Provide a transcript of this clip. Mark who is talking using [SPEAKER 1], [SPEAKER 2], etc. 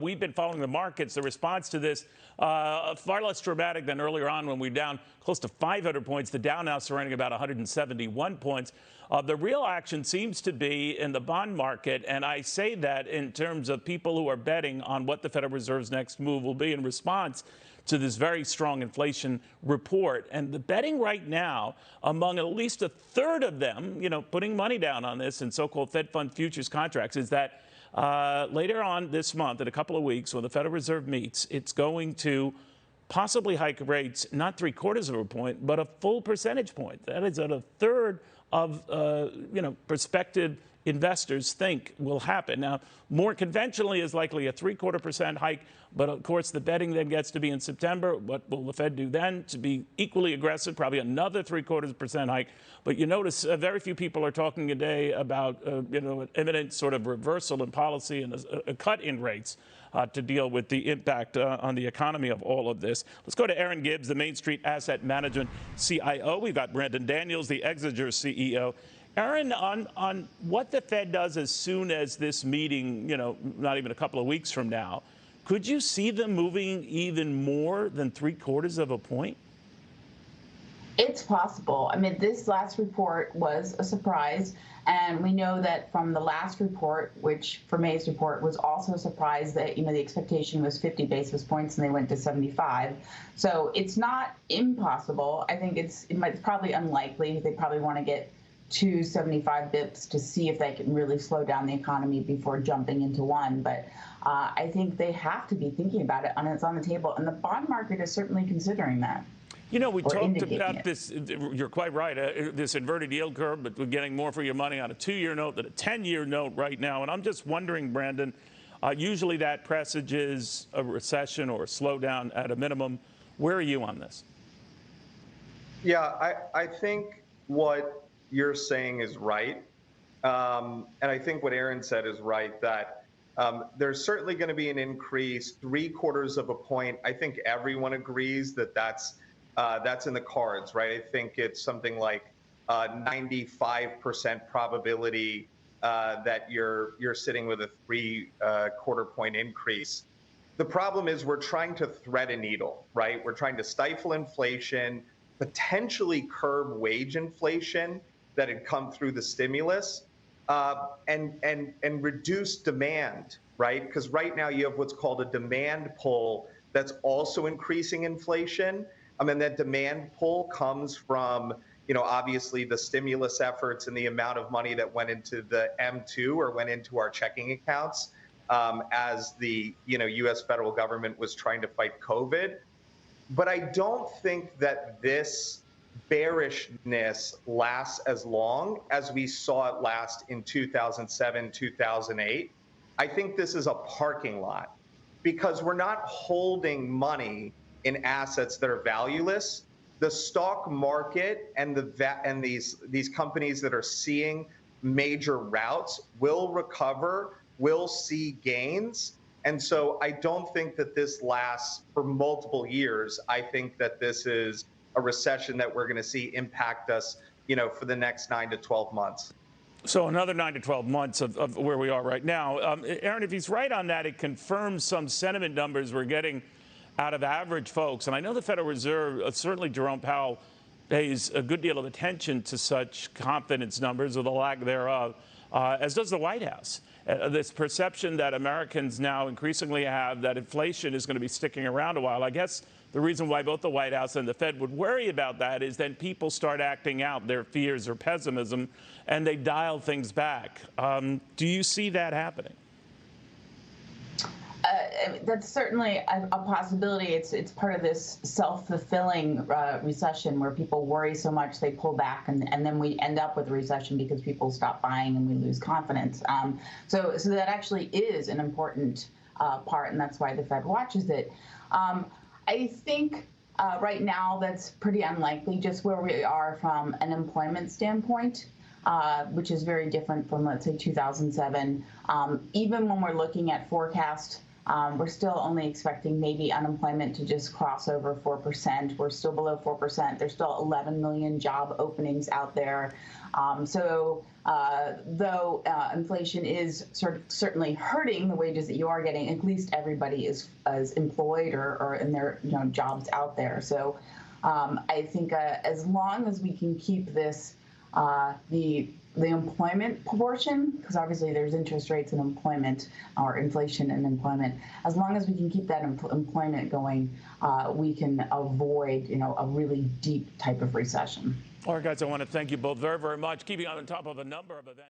[SPEAKER 1] We've been following the markets. The response to this far less dramatic than earlier on when we were down close to 500 points. The Dow now surrendering about 171 points. The real action seems to be in the bond market, and I say that in terms of people who are betting on what the Federal Reserve's next move will be in response to this very strong inflation report. And the betting right now among at least a third of them, putting money down on this in so-called Fed Fund futures contracts, is that later on this month, in a couple of weeks, when the Federal Reserve meets, it's going to possibly hike rates not 3/4 of a point, but a full percentage point. That is at a third of prospective investors think will happen. Now, more conventionally is likely a 3/4% hike, but of course the betting then gets to be in September. What will the Fed do then? To be equally aggressive, probably another 3/4% hike. But you notice very few people are talking today about an imminent sort of reversal in policy and a cut in rates to deal with the impact on the economy of all of this. Let's go to Erin Gibbs, the Main Street Asset Management CIO. We've got Brandon Daniels, the Exiger CEO. Erin, on what the Fed does as soon as this meeting, not even a couple of weeks from now, could you see them moving even more than 3/4 of a point?
[SPEAKER 2] It's possible. I mean, this last report was a surprise, and we know that from the last report, which for May's report was also a surprise, that the expectation was 50 basis points and they went to 75. So it's not impossible. I think it's probably unlikely. They probably want to get to 75 bips to see if they can really slow down the economy before jumping into one. But I think they have to be thinking about it, and it's on the table. And the bond market is certainly considering that.
[SPEAKER 1] We talked about this, you're quite right, this inverted yield curve, but we're getting more for your money on a 2-year note than a 10-year note right now. And I'm just wondering, Brandon, usually that presages a recession or a slowdown at a minimum. Where are you on this?
[SPEAKER 3] Yeah, I think what you're saying is right. And I think what Erin said is right, that there's certainly going to be an increase, 3/4 of a point. I think everyone agrees that that's in the cards, right? I think it's something like 95% probability that you're sitting with a 3/4 point increase. The problem is we're trying to thread a needle, right? We're trying to stifle inflation, potentially curb wage inflation that had come through the stimulus, and reduce demand, right? Because right now you have what's called a demand pull that's also increasing inflation. I mean, that demand pull comes from, obviously the stimulus efforts and the amount of money that went into the M2 or went into our checking accounts as the, U.S. federal government was trying to fight COVID. But I don't think that this bearishness lasts as long as we saw it last in 2007, 2008. I think this is a parking lot because we're not holding money in assets that are valueless. The stock market and these companies that are seeing major routes will recover, will see gains. And so I don't think that this lasts for multiple years. I think that this is a recession that we're going to see impact us, for the next 9 to 12 months.
[SPEAKER 1] So another 9 to 12 months of where we are right now. Erin, if he's right on that, it confirms some sentiment numbers we're getting out of average folks. And I know the Federal Reserve, certainly Jerome Powell, pays a good deal of attention to such confidence numbers or the lack thereof, as does the White House. This perception that Americans now increasingly have that inflation is going to be sticking around a while. I guess the reason why both the White House and the Fed would worry about that is then people start acting out their fears or pessimism and they dial things back. Do you see that happening?
[SPEAKER 2] That's certainly a possibility. It's part of this self-fulfilling recession where people worry so much they pull back, and then we end up with a recession because people stop buying and we lose confidence. So that actually is an important part, and that's why the Fed watches it. I think right now that's pretty unlikely, just where we are from an employment standpoint. Which is very different from, let's say, 2007. Even when we're looking at forecast We're still only expecting maybe unemployment to just cross over 4%. We're still below 4%. There's still 11 million job openings out there. Though inflation is certainly hurting the wages that you are getting, at least everybody is employed or in their jobs out there. So I think as long as we can keep this the employment proportion, because obviously there's interest rates and employment, or inflation and employment. As long as we can keep that employment going, we can avoid, a really deep type of recession.
[SPEAKER 1] All right, guys, I want to thank you both very, very much. Keeping on top of a number of events.